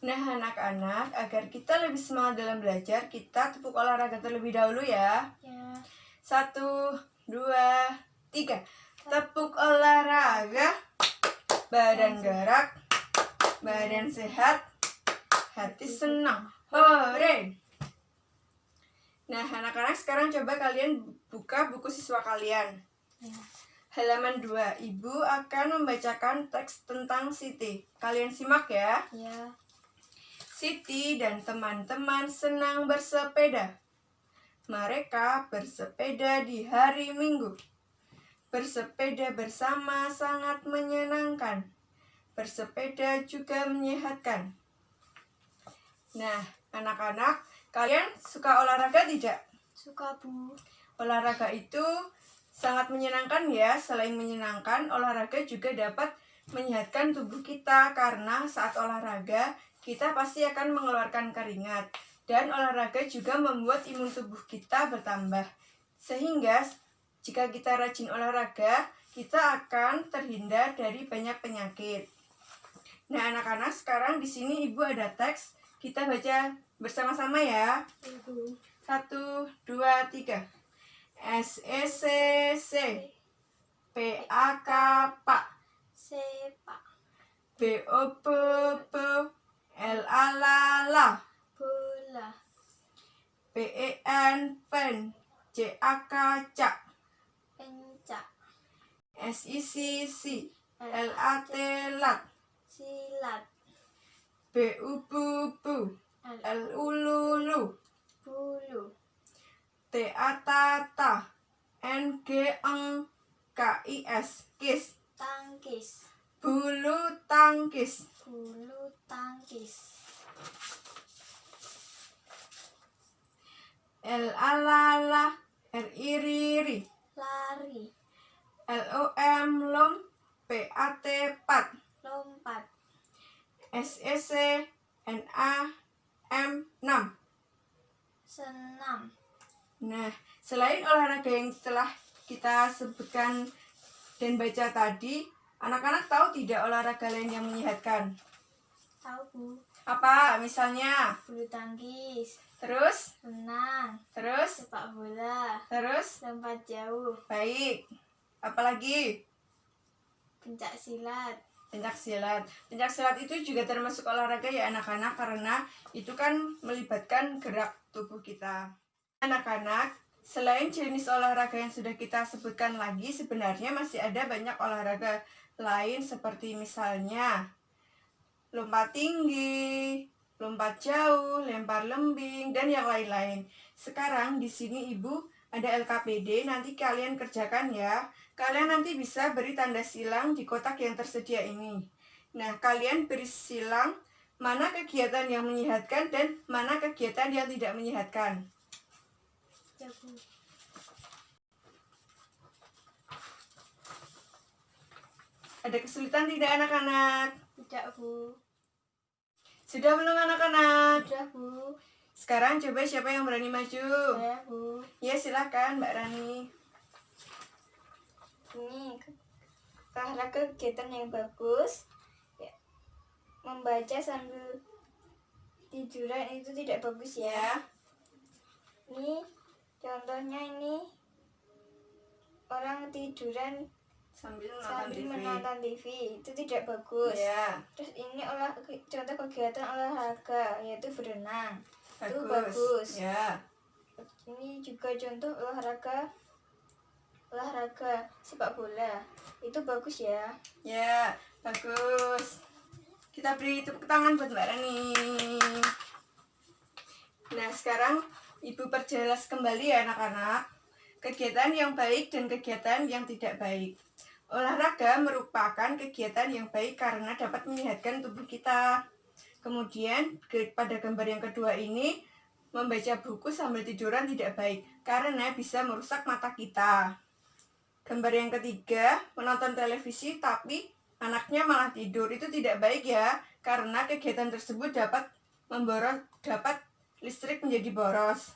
Nah, anak-anak, agar kita lebih semangat dalam belajar, kita tepuk olahraga terlebih dahulu ya. Ya. 1, 2, 3. Tepuk olahraga. Badan gerak, badan sehat, hati senang. Hore! Nah, anak-anak, sekarang coba kalian buka buku siswa kalian. Ya. Halaman 2, Ibu akan membacakan teks tentang Siti. Kalian simak ya. Ya. Siti dan teman-teman senang bersepeda. Mereka bersepeda di hari Minggu. Bersepeda bersama sangat menyenangkan. Bersepeda juga menyehatkan. Nah, anak-anak, kalian suka olahraga tidak? Suka, Bu. Olahraga itu sangat menyenangkan ya. Selain menyenangkan, olahraga juga dapat menyehatkan tubuh kita karena saat olahraga kita pasti akan mengeluarkan keringat. Dan olahraga juga membuat imun tubuh kita bertambah. Sehingga jika kita rajin olahraga, kita akan terhindar dari banyak penyakit. Nah, anak-anak, sekarang di sini Ibu ada teks. Kita baca bersama-sama ya. 1, 2, 3. SECC PAK Pak Sepak BOPP LALA bola. PEN pen CAK Cak Pencak. SICC LAT Lat Silat. BUBU LULU Bulu. TATATA NGENG KIS KIS Tangkis. Bulu tangkis Bulu tangkis. LALALA RIRIRI Lari. LOM LOM PAT PAT Lompat. SEC NAM 6. Senam. Nah, selain olahraga yang telah kita sebutkan dan baca tadi, anak-anak tahu tidak olahraga lain yang menyehatkan? Tahu, Bu. Apa misalnya? Bulu tangkis. Terus? Renang. Terus? Sepak bola. Terus? Lompat jauh. Baik. Apalagi? Pencak silat. Pencak silat. Pencak silat itu juga termasuk olahraga ya anak-anak, karena itu kan melibatkan gerak tubuh kita. Anak-anak, selain jenis olahraga yang sudah kita sebutkan lagi, sebenarnya masih ada banyak olahraga lain seperti misalnya lompat tinggi, lompat jauh, lempar lembing, dan yang lain-lain. Sekarang di sini Ibu ada LKPD, nanti kalian kerjakan ya. Kalian nanti bisa beri tanda silang di kotak yang tersedia ini. Nah, kalian beri silang mana kegiatan yang menyehatkan dan mana kegiatan yang tidak menyehatkan. Ya, Bu. Ada kesulitan tidak anak-anak? Tidak, Bu. Sudah belum anak-anak? Sudah, Bu. Sekarang coba siapa yang berani maju? Saya, Bu. Ya, silakan Mbak Rani. Ini olahraga kegiatan yang bagus. Ya. Membaca sambil tiduran itu tidak bagus ya. Ya, Ini contohnya ini orang tiduran sambil sambil nonton TV. menonton TV itu tidak bagus. Ya, Terus ini contoh kegiatan olahraga yaitu berenang. Itu bagus. bagus. Ya, Ini juga contoh olahraga sepak bola. Itu bagus ya. ya, bagus. Kita beri tepuk tangan buat Mbak Rani. Nah, sekarang Ibu perjelas kembali ya anak-anak, kegiatan yang baik dan kegiatan yang tidak baik. Olahraga merupakan kegiatan yang baik karena dapat menyehatkan tubuh kita. Kemudian pada gambar yang kedua ini, membaca buku sambil tiduran tidak baik karena bisa merusak mata kita. Gambar yang ketiga, menonton televisi tapi anaknya malah tidur, itu tidak baik ya, karena kegiatan tersebut dapat listrik menjadi boros.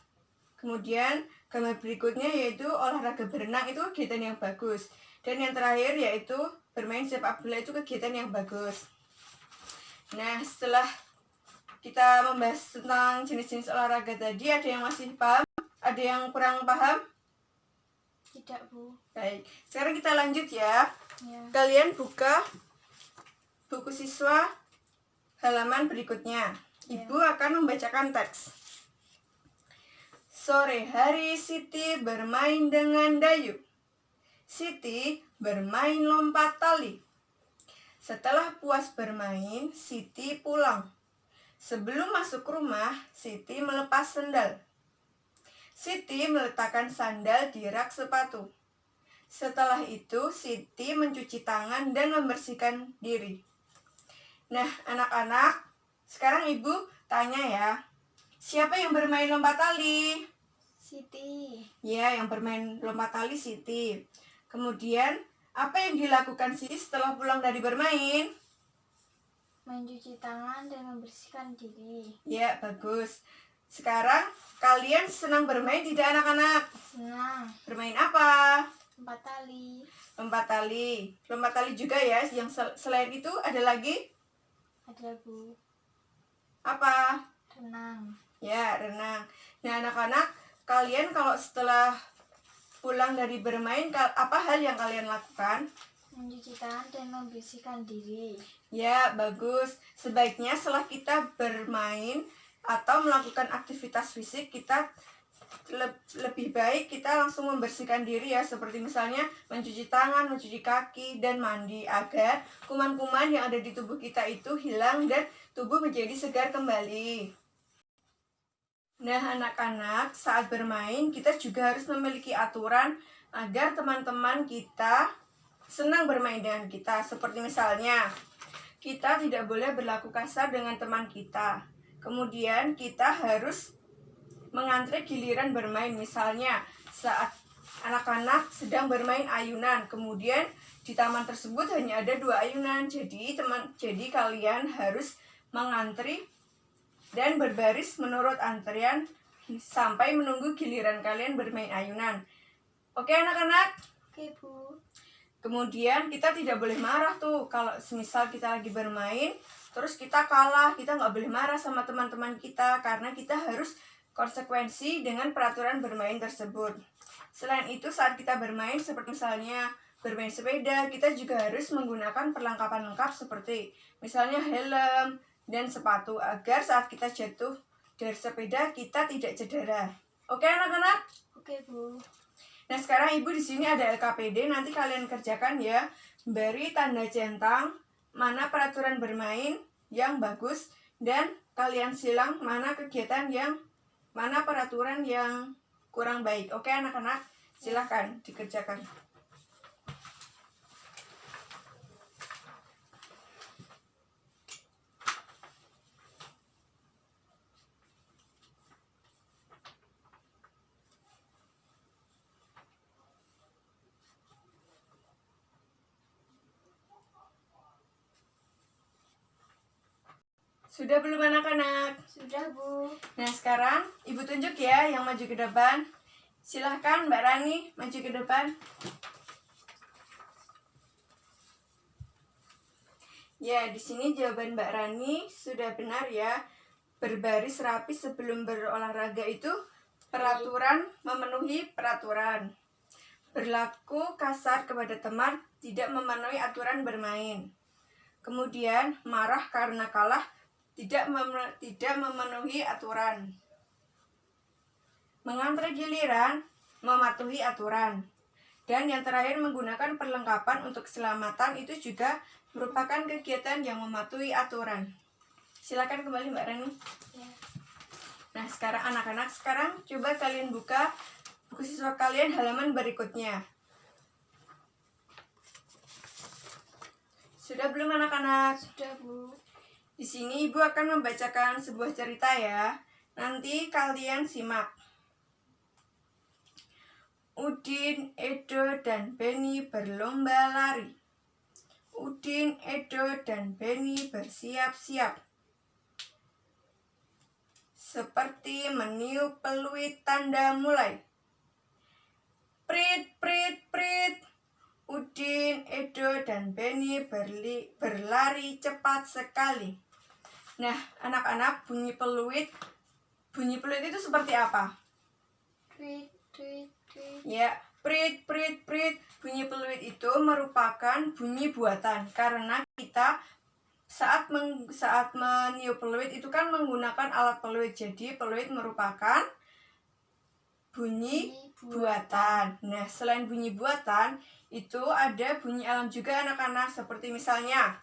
Kemudian gambar berikutnya yaitu olahraga berenang, itu kegiatan yang bagus. Dan yang terakhir yaitu bermain sepak bola, itu kegiatan yang bagus. Nah, setelah kita membahas tentang jenis-jenis olahraga tadi, ada yang masih paham? Ada yang kurang paham? Tidak, Bu. Baik, sekarang kita lanjut ya. Ya. Kalian buka buku siswa halaman berikutnya. Ibu akan membacakan teks. Sore hari Siti bermain dengan Dayu. Siti bermain lompat tali. Setelah puas bermain, Siti pulang. Sebelum masuk rumah, Siti melepas sendal. Siti meletakkan sandal di rak sepatu. Setelah itu, Siti mencuci tangan dan membersihkan diri. Nah, anak-anak, sekarang Ibu tanya ya, siapa yang bermain lompat tali? Siti. Ya, yang bermain lompat tali Siti. Kemudian, apa yang dilakukan Siti setelah pulang dari bermain? Mencuci tangan dan membersihkan diri. Ya, bagus. Sekarang, kalian senang bermain tidak anak-anak? Senang. Bermain apa? Lompat tali. Lompat tali. Lompat tali juga ya, yang selain itu ada lagi? Ada, Bu. Apa? Renang. Ya, renang. Nah, anak-anak, kalian kalau setelah pulang dari bermain, apa hal yang kalian lakukan? Mencuci tangan dan membersihkan diri. Ya, bagus. Sebaiknya setelah kita bermain atau melakukan aktivitas fisik, kita lebih baik kita langsung membersihkan diri ya, seperti misalnya mencuci tangan, mencuci kaki, dan mandi agar kuman-kuman yang ada di tubuh kita itu hilang dan tubuh menjadi segar kembali. Nah, anak-anak, saat bermain kita juga harus memiliki aturan agar teman-teman kita senang bermain dengan kita. Seperti misalnya, kita tidak boleh berlaku kasar dengan teman kita. Kemudian kita harus mengantre giliran bermain. Misalnya saat anak-anak sedang bermain ayunan, kemudian di taman tersebut hanya ada 2 ayunan. Jadi kalian harus mengantri dan berbaris menurut antrian sampai menunggu giliran kalian bermain ayunan. Oke anak-anak? Oke, Bu. Kemudian kita tidak boleh marah tuh. Kalau semisal kita lagi bermain terus kita kalah, kita nggak boleh marah sama teman-teman kita, karena kita harus konsekuensi dengan peraturan bermain tersebut. Selain itu, saat kita bermain seperti misalnya bermain sepeda, kita juga harus menggunakan perlengkapan lengkap seperti misalnya helm dan sepatu agar saat kita jatuh dari sepeda kita tidak cedera. Oke anak-anak? Oke, Bu. Nah, sekarang Ibu di sini ada LKPD, nanti kalian kerjakan ya. Beri tanda centang mana peraturan bermain yang bagus dan kalian silang mana kegiatan yang mana peraturan yang kurang baik. Oke anak-anak, silahkan dikerjakan. Sudah belum anak-anak? Sudah, Bu. Nah, sekarang Ibu tunjuk ya yang maju ke depan. Silahkan Mbak Rani maju ke depan. Ya, di sini jawaban Mbak Rani sudah benar ya. Berbaris rapi sebelum berolahraga itu peraturan, memenuhi peraturan. Berlaku kasar kepada teman, tidak memenuhi aturan bermain. Kemudian marah karena kalah, tidak memenuhi aturan. Mengantre giliran, mematuhi aturan. Dan yang terakhir, menggunakan perlengkapan untuk keselamatan itu juga merupakan kegiatan yang mematuhi aturan. Silakan kembali Mbak Rani. Ya. Nah, sekarang anak-anak, coba kalian buka buku siswa kalian halaman berikutnya. Sudah belum anak-anak? Sudah, Bu. Di sini Ibu akan membacakan sebuah cerita ya. Nanti kalian simak. Udin, Edo, dan Beni berlomba lari. Udin, Edo, dan Beni bersiap-siap. Seperti meniup peluit tanda mulai. Prit, prit, prit. Udin, Edo, dan Beni berlari cepat sekali. Nah, anak-anak, bunyi peluit itu seperti apa? Tweet, tweet, tweet. Ya, prit, prit, prit. Bunyi peluit itu merupakan bunyi buatan karena kita saat meniup peluit itu kan menggunakan alat peluit. Jadi peluit merupakan bunyi buatan. Nah, selain bunyi buatan, itu ada bunyi alam juga anak-anak, seperti misalnya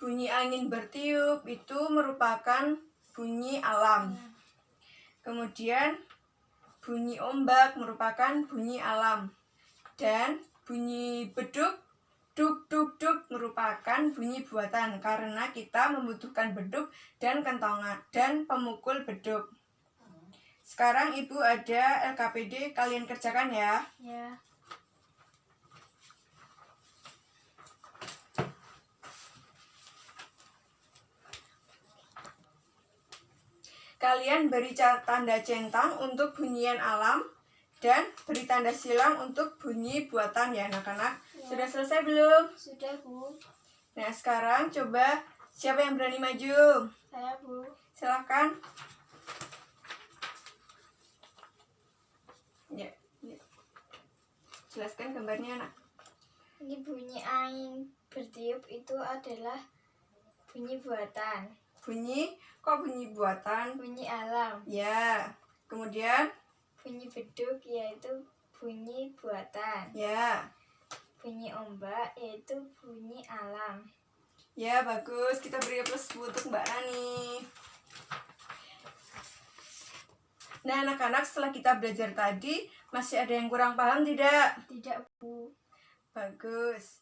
bunyi angin bertiup itu merupakan bunyi alam. Kemudian bunyi ombak merupakan bunyi alam. Dan bunyi beduk, duk duk duk merupakan bunyi buatan karena kita membutuhkan beduk dan kentongan dan pemukul beduk. Sekarang Ibu ada LKPD, kalian kerjakan ya. Ya. Kalian beri tanda centang untuk bunyian alam dan beri tanda silang untuk bunyi buatan ya anak-anak. Ya. Sudah selesai belum? Sudah, Bu. Nah, sekarang coba siapa yang berani maju? Saya, Bu. Silakan. Ya. Jelaskan gambarnya, anak. Ini bunyi angin bertiup itu adalah bunyi buatan. Kok bunyi buatan? Bunyi alam. Ya. Kemudian? Bunyi beduk yaitu bunyi buatan. Ya. Bunyi ombak yaitu bunyi alam. Ya, bagus. Kita beri plus untuk Mbak Rani. Nah, anak-anak, setelah kita belajar tadi, masih ada yang kurang paham tidak? Tidak, Bu. Bagus.